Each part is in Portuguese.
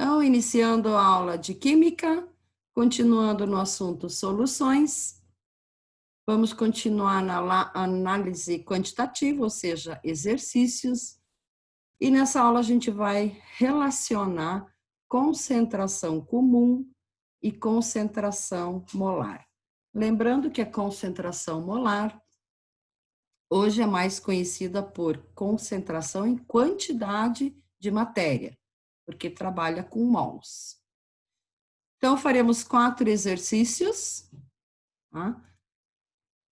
Então, iniciando a aula de Química, continuando no assunto soluções, vamos continuar na análise quantitativa, ou seja, exercícios, e nessa aula a gente vai relacionar concentração comum e concentração molar. Lembrando que a concentração molar hoje é mais conhecida por concentração em quantidade de matéria, porque trabalha com mols. Então, faremos 4 exercícios, tá?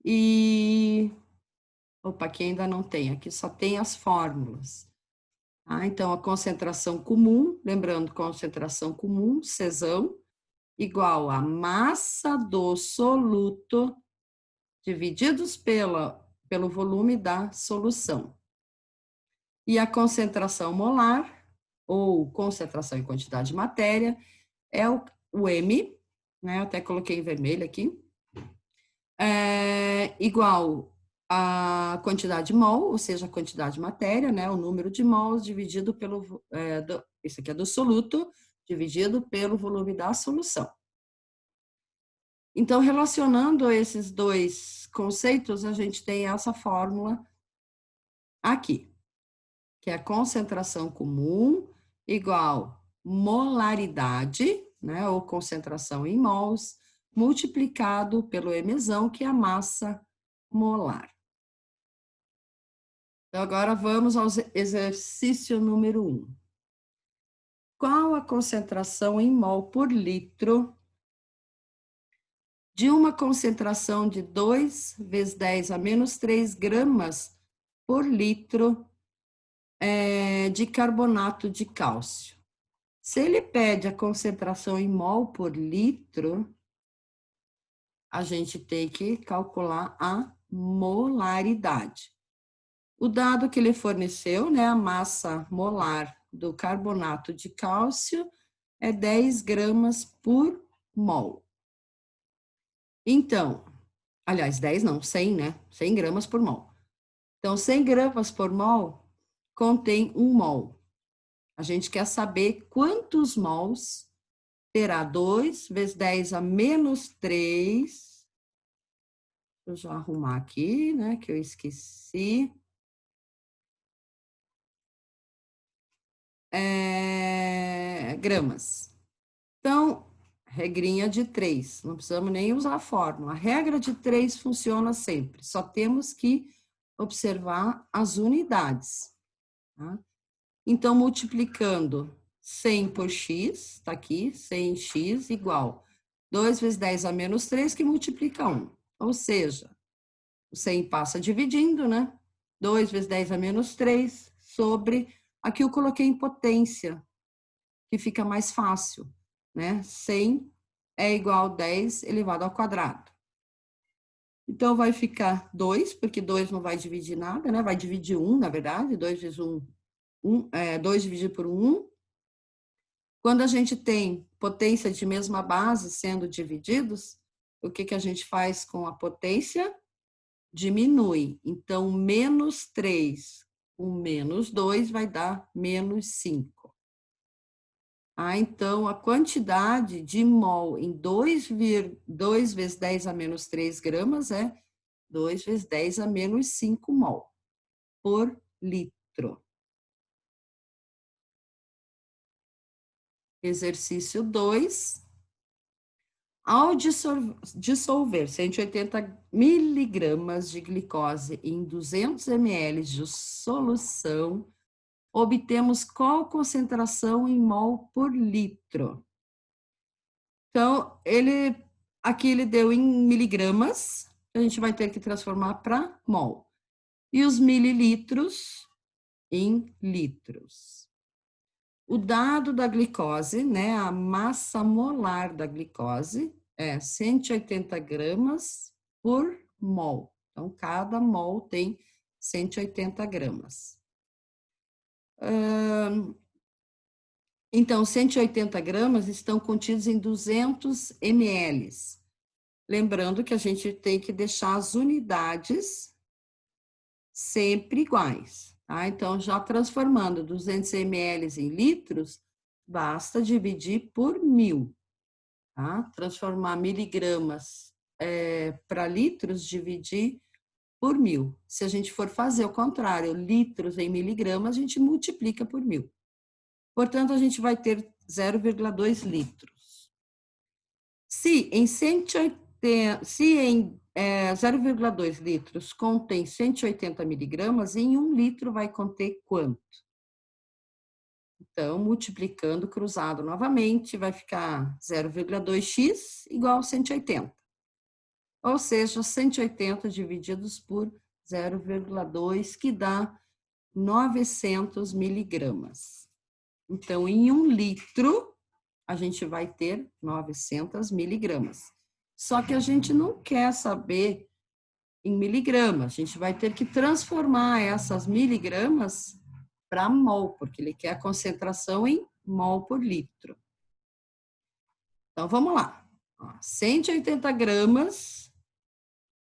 E, opa, aqui ainda não tem, aqui só tem as fórmulas. Tá? Então, a concentração comum, lembrando, concentração comum, Czão, igual a massa do soluto divididos pelo volume da solução. E a concentração molar, ou concentração em quantidade de matéria, é o M, né? Eu até coloquei em vermelho aqui, igual a quantidade de mol, ou seja, a quantidade de matéria, né? O número de mols dividido pelo, isso aqui é do soluto, dividido pelo volume da solução. Então, relacionando esses dois conceitos, a gente tem essa fórmula aqui, que é a concentração comum igual molaridade, né, ou concentração em mols, multiplicado pelo Mzão, que é a massa molar. Então, agora vamos ao exercício número 1. Qual a concentração em mol por litro de uma concentração de 2 vezes 10 a menos 3 gramas por litro de carbonato de cálcio? Se ele pede a concentração em mol por litro, a gente tem que calcular a molaridade. O dado que ele forneceu, né, a massa molar do carbonato de cálcio é 10 gramas por mol. Então, aliás, 10 não, 100, né? 100 gramas por mol. Então, 100 gramas por mol contém 1 mol. A gente quer saber quantos mols terá 2 vezes 10 a menos 3. Deixa eu já arrumar aqui, né, que eu esqueci. Gramas. Então, regrinha de 3, não precisamos nem usar a fórmula. A regra de 3 funciona sempre, só temos que observar as unidades. Tá? Então, multiplicando 100 por x, está aqui, 100x igual 2 vezes 10 a menos 3, que multiplica 1. Ou seja, o 100 passa dividindo, né? 2 vezes 10 a menos 3 sobre... Aqui eu coloquei em potência, que fica mais fácil, né? 100 é igual a 10 elevado ao quadrado. Então, vai ficar 2, porque 2 não vai dividir nada, né? Vai dividir 1, na verdade, 2 vezes 1, 2 dividido por 1. Quando a gente tem potência de mesma base sendo divididos, o que a gente faz com a potência? Diminui. Então, menos 3 com menos 2 vai dar menos 5. Então, a quantidade de mol em 2 vezes 10 a menos 3 gramas é 2 vezes 10 a menos 5 mol por litro. Exercício 2. Ao dissolver 180 miligramas de glicose em 200 ml de solução, obtemos qual concentração em mol por litro? Então, aqui ele deu em miligramas, a gente vai ter que transformar para mol. E os mililitros em litros. O dado da glicose, né, a massa molar da glicose é 180 gramas por mol. Então, cada mol tem 180 gramas. Então, 180 gramas estão contidos em 200 ml. Lembrando que a gente tem que deixar as unidades sempre iguais. Tá? Então, já transformando 200 ml em litros, basta dividir por 1.000, tá? Transformar miligramas para litros, dividir por 1.000. Se a gente for fazer o contrário, litros em miligramas, a gente multiplica por 1.000. Portanto, a gente vai ter 0,2 litros. Se em 0,2 litros contém 180 miligramas, em 1 litro vai conter quanto? Então, multiplicando cruzado novamente, vai ficar 0,2x igual a 180. Ou seja, 180 divididos por 0,2, que dá 900 miligramas. Então, em 1 litro, a gente vai ter 900 miligramas. Só que a gente não quer saber em miligramas, a gente vai ter que transformar essas miligramas para mol, porque ele quer a concentração em mol por litro. Então, vamos lá. 180 gramas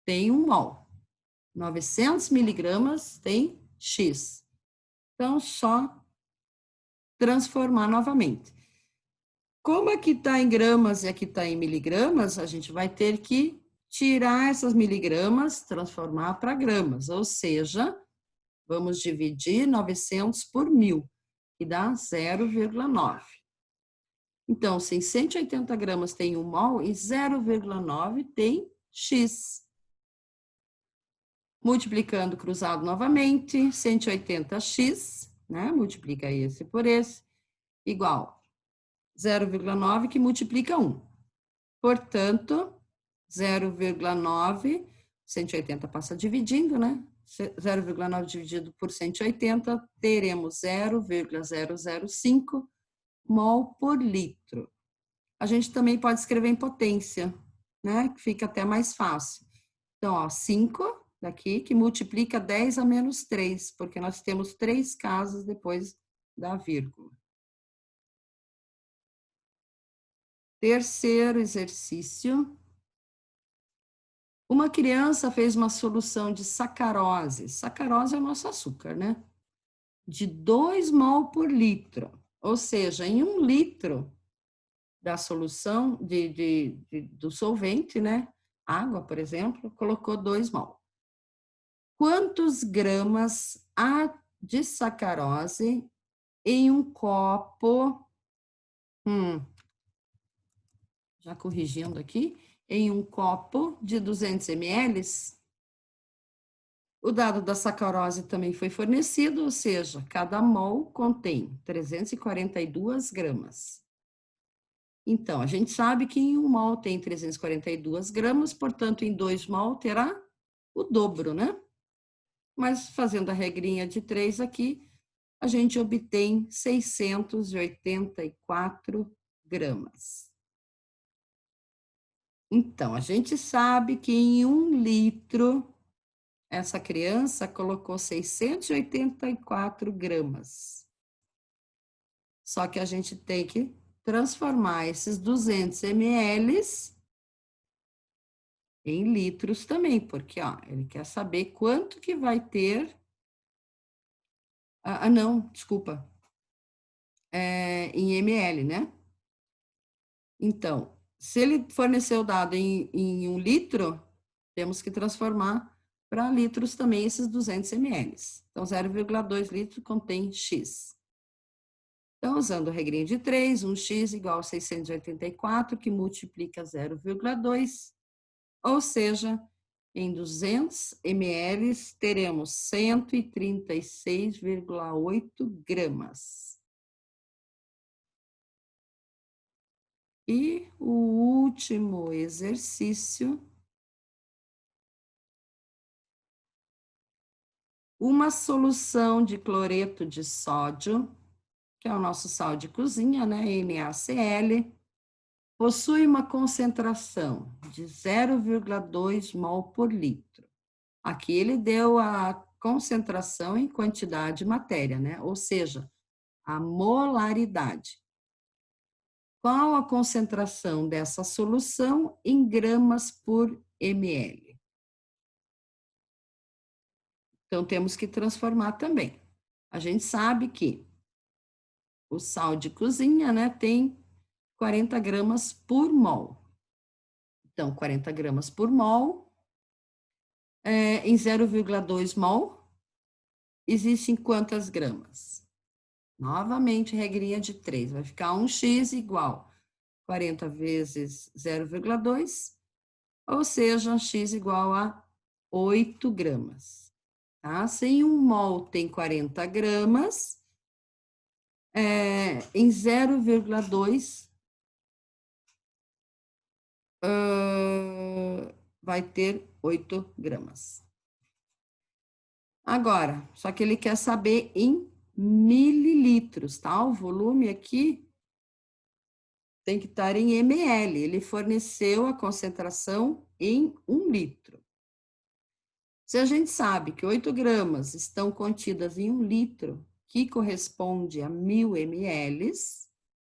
tem 1 mol. 900 miligramas tem X. Então, só transformar novamente. Como aqui está em gramas e aqui está em miligramas, a gente vai ter que tirar essas miligramas, transformar para gramas, ou seja, vamos dividir 900 por 1.000, que dá 0,9. Então, se em 180 gramas tem 1 mol, e 0,9 tem X. Multiplicando cruzado novamente, 180x, né? Multiplica esse por esse, igual 0,9 que multiplica 1. Portanto, 0,9, 180 passa dividindo, né? 0,9 dividido por 180, teremos 0,005 mol por litro. A gente também pode escrever em potência, né? Que fica até mais fácil. Então, ó, 5 daqui, que multiplica 10 a menos 3, porque nós temos 3 casas depois da vírgula. Terceiro exercício. Uma criança fez uma solução de sacarose. Sacarose é o nosso açúcar, né? De 2 mol por litro. Ou seja, em 1 litro da solução do solvente, né? Água, por exemplo, colocou 2 mol. Quantos gramas há de sacarose em um copo? Já corrigindo aqui, em um copo de 200 ml? O dado da sacarose também foi fornecido, ou seja, cada mol contém 342 gramas. Então, a gente sabe que em 1 mol tem 342 gramas, portanto, em 2 mol terá o dobro, né? Mas fazendo a regrinha de 3 aqui, a gente obtém 684 gramas. Então, a gente sabe que em 1 litro, essa criança colocou 684 gramas. Só que a gente tem que transformar esses 200 ml em litros também, porque ó, ele quer saber quanto que vai ter. Não, desculpa. Em ml, né? Então, se ele forneceu o dado em 1 litro, temos que transformar para litros também esses 200 ml. Então, 0,2 litro contém X. Então, usando a regrinha de 3, 1x igual a 684, que multiplica 0,2, ou seja, em 200 ml teremos 136,8 gramas. E o último exercício. Uma solução de cloreto de sódio, que é o nosso sal de cozinha, né, NaCl, possui uma concentração de 0,2 mol por litro. Aqui ele deu a concentração em quantidade de matéria, né? Ou seja, a molaridade. Qual a concentração dessa solução em gramas por ml? Então, temos que transformar também. A gente sabe que o sal de cozinha, né, tem 40 gramas por mol. Então, 40 gramas por mol, em 0,2 mol, existem quantas gramas? Novamente, regrinha de 3, vai ficar 1x igual 40 vezes 0,2, ou seja, x igual a 8 gramas. Tá? Se em 1 mol tem 40 gramas, em 0,2 vai ter 8 gramas. Agora, só que ele quer saber em mililitros, tá? O volume aqui tem que estar em ml. Ele forneceu a concentração em 1 litro. Se a gente sabe que 8 gramas estão contidas em 1 litro, que corresponde a 1000 ml,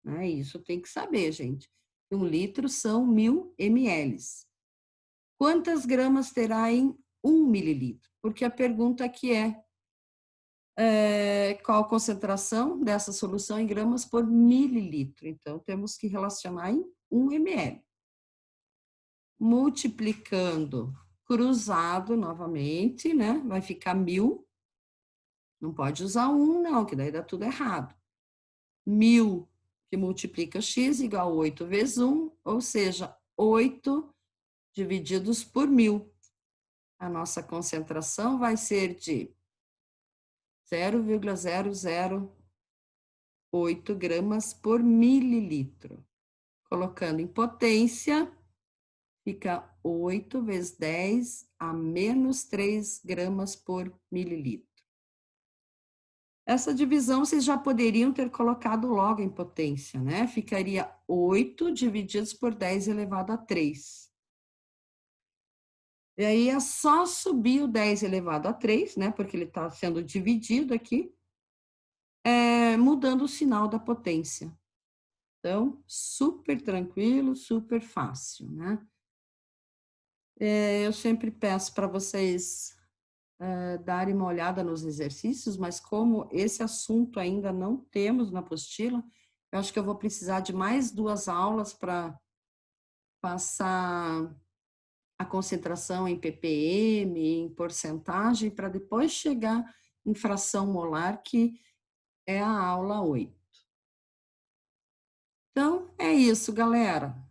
né? Isso tem que saber, gente. 1 litro são 1000 ml. Quantas gramas terá em 1 mililitro? Porque a pergunta aqui qual a concentração dessa solução em gramas por mililitro. Então, temos que relacionar em 1 ml. Multiplicando cruzado novamente, né? Vai ficar 1000. Não pode usar 1, não, que daí dá tudo errado. 1000 que multiplica x igual a 8 vezes 1, ou seja, 8 divididos por 1000. A nossa concentração vai ser de 0,008 gramas por mililitro. Colocando em potência, fica 8 vezes 10 a menos 3 gramas por mililitro. Essa divisão vocês já poderiam ter colocado logo em potência, né? Ficaria 8 divididos por 10 elevado a 3. E aí é só subir o 10 elevado a 3, né? Porque ele está sendo dividido aqui, mudando o sinal da potência. Então, super tranquilo, super fácil, né? Eu sempre peço para vocês darem uma olhada nos exercícios, mas como esse assunto ainda não temos na apostila, eu acho que eu vou precisar de mais 2 aulas para passar a concentração em ppm, em porcentagem, para depois chegar em fração molar, que é a aula 8. Então, é isso, galera.